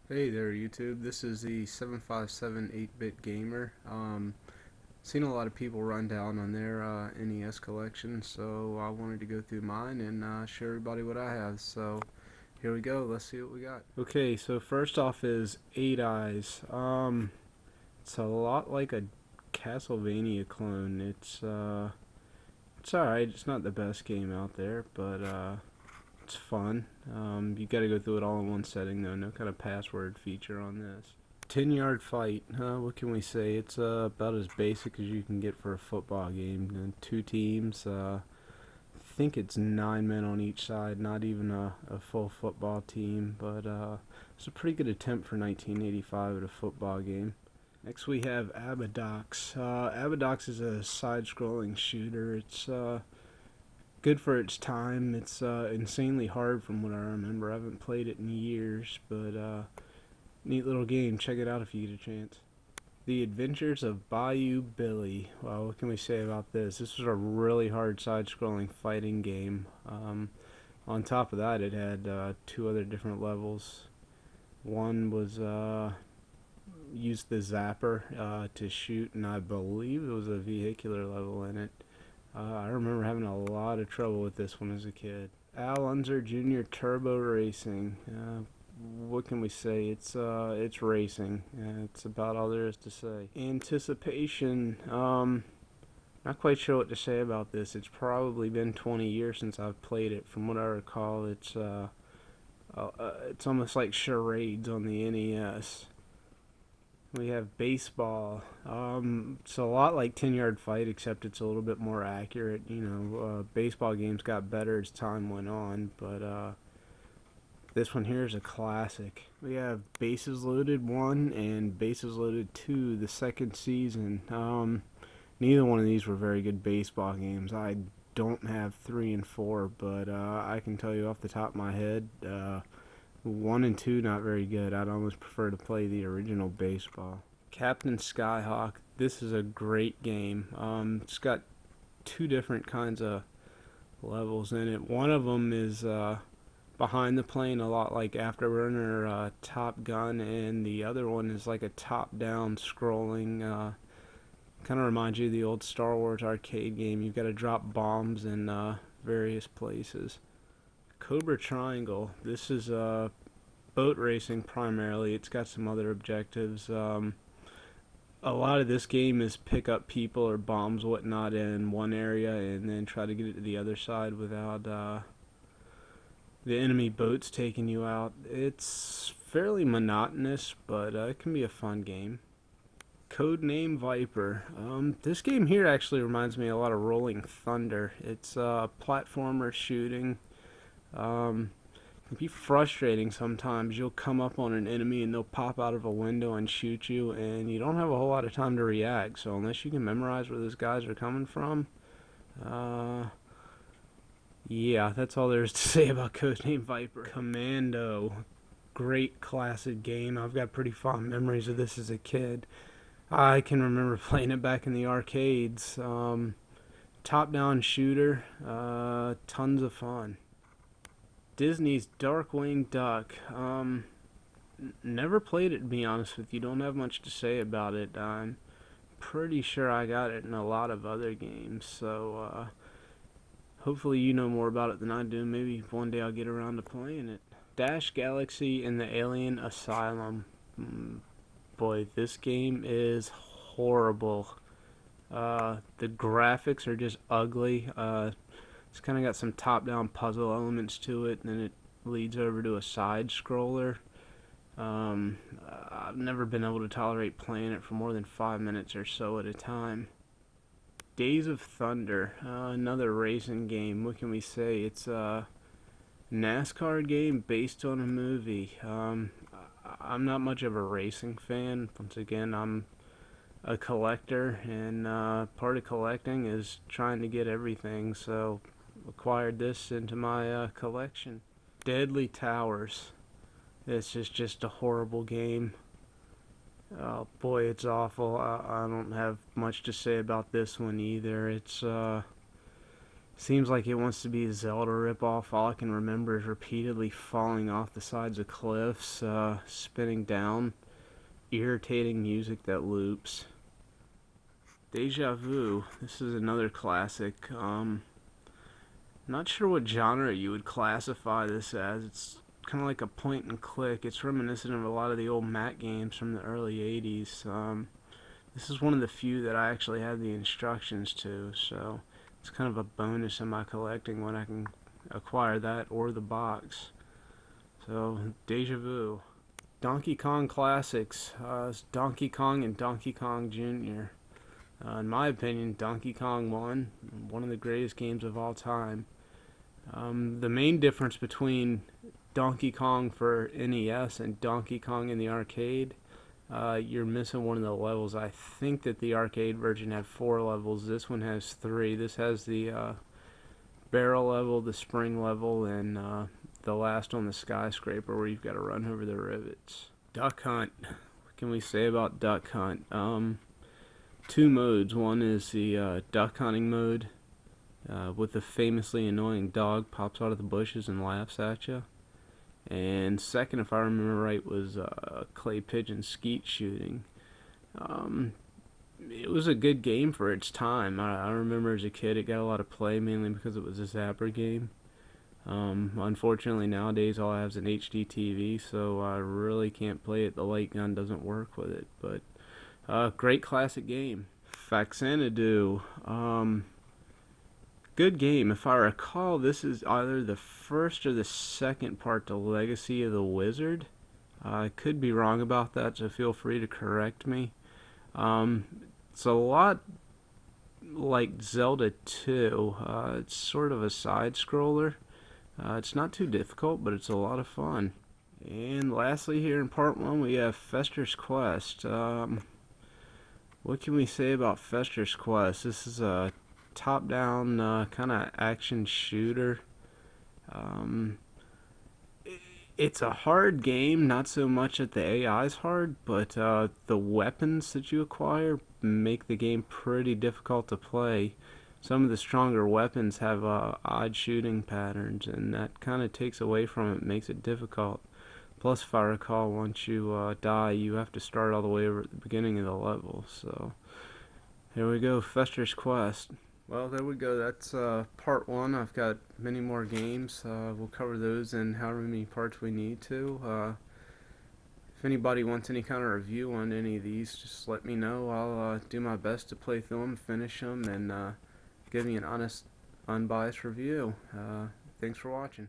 Hey there YouTube, this is the 757 8-bit gamer. Seen a lot of people run down on their NES collection, so I wanted to go through mine and show everybody what I have. So here we go, let's see what we got. Okay, so first off is Eight Eyes. It's a lot like a Castlevania clone. It's alright, it's not the best game out there, but it's fun. You got to go through it all in one setting, though. No kind of password feature on this. 10-yard fight. What can we say? It's about as basic as you can get for a football game. Two teams. I think it's 9 men on each side. Not even a full football team, but it's a pretty good attempt for 1985 at a football game. Next we have Abadox. Abadox is a side-scrolling shooter. It's good for its time. It's insanely hard from what I remember. I haven't played it in years, but neat little game. Check it out if you get a chance. The Adventures of Bayou Billy. Well, what can we say about this? This was a really hard side-scrolling fighting game. On top of that, it had two other different levels. One was used the zapper to shoot, and I believe it was a vehicular level in it. I remember having a lot of trouble with this one as a kid. Al Unser Jr. Turbo Racing. What can we say? It's racing. It's about all there is to say. Anticipation. Not quite sure what to say about this. It's probably been 20 years since I've played it. From what I recall, it's almost like charades on the NES. We have baseball. It's a lot like 10-yard fight, except it's a little bit more accurate. Baseball games got better as time went on, but this one here is a classic. We have Bases Loaded 1 and Bases Loaded 2, the second season. Neither one of these were very good baseball games. I don't have 3 and 4, but I can tell you off the top of my head, 1 and 2 not very good. I'd almost prefer to play the original baseball. Captain Skyhawk. This is a great game. It's got two different kinds of levels in it. One of them is behind the plane, a lot like Afterburner, Top Gun, and the other one is like a top-down scrolling. Kind of reminds you of the old Star Wars arcade game. You've got to drop bombs in various places. Cobra Triangle. This is boat racing primarily. It's got some other objectives. A lot of this game is pick up people or bombs, whatnot, in one area and then try to get it to the other side without the enemy boats taking you out. It's fairly monotonous, but it can be a fun game. Codename Viper. This game here actually reminds me a lot of Rolling Thunder. It's platformer shooting. It can be frustrating sometimes. You'll come up on an enemy and they'll pop out of a window and shoot you, and you don't have a whole lot of time to react. So unless you can memorize where those guys are coming from, yeah, that's all there is to say about Codename Viper. Commando. Great classic game. I've got pretty fond memories of this as a kid. I can remember playing it back in the arcades. Top-down shooter. Tons of fun. Disney's Darkwing Duck. Never played it, to be honest with you. Don't have much to say about it. I'm pretty sure I got it in a lot of other games, so hopefully you know more about it than I do. Maybe one day I'll get around to playing it. Dash Galaxy and the Alien Asylum. Boy, this game is horrible. The graphics are just ugly. It's kind of got some top-down puzzle elements to it, and then it leads over to a side scroller. I've never been able to tolerate playing it for more than 5 minutes or so at a time. Days of Thunder, another racing game. What can we say? It's a NASCAR game based on a movie. I'm not much of a racing fan. Once again, I'm a collector, and part of collecting is trying to get everything, so acquired this into my collection. Deadly Towers. This is just a horrible game. Oh boy, it's awful. I don't have much to say about this one either. Seems like it wants to be a Zelda ripoff. All I can remember is repeatedly falling off the sides of cliffs, spinning down, irritating music that loops. Deja Vu. This is another classic. Not sure what genre you would classify this as. It's kind of like a point and click. It's reminiscent of a lot of the old Mac games from the early 80s. This is one of the few that I actually had the instructions to, so it's kind of a bonus in my collecting when I can acquire that or the box. So, Deja Vu. Donkey Kong Classics. It's Donkey Kong and Donkey Kong Jr. In my opinion, Donkey Kong 1, one of the greatest games of all time. The main difference between Donkey Kong for NES and Donkey Kong in the arcade, you're missing one of the levels. I think that the arcade version had 4 levels. This one has 3. This has the barrel level, the spring level, and the last on the skyscraper where you've got to run over the rivets. Duck Hunt. What can we say about Duck Hunt? 2 modes. One is the duck hunting mode, with the famously annoying dog pops out of the bushes and laughs at you. And second, if I remember right, was clay pigeon skeet shooting. It was a good game for its time. I remember as a kid it got a lot of play, mainly because it was a zapper game. Unfortunately nowadays all I have is an HD TV, so I really can't play it. The light gun doesn't work with it, but great classic game. Faxanadu. Good game. If I recall, this is either the first or the second part to Legacy of the Wizard. I could be wrong about that, so feel free to correct me. It's a lot like Zelda 2. It's sort of a side-scroller. It's not too difficult, but it's a lot of fun. And lastly, here in part 1, we have Fester's Quest. What can we say about Fester's Quest? This is a top-down kind of action shooter. It's a hard game, not so much that the AI is hard, but the weapons that you acquire make the game pretty difficult to play. Some of the stronger weapons have odd shooting patterns, and that kind of takes away from it, makes it difficult. Plus, if I recall, once you die, you have to start all the way over at the beginning of the level. So, here we go, Fester's Quest. Well, there we go. That's part 1. I've got many more games. We'll cover those in however many parts we need to. If anybody wants any kind of review on any of these, just let me know. I'll do my best to play through them, finish them, and give you an honest, unbiased review. Thanks for watching.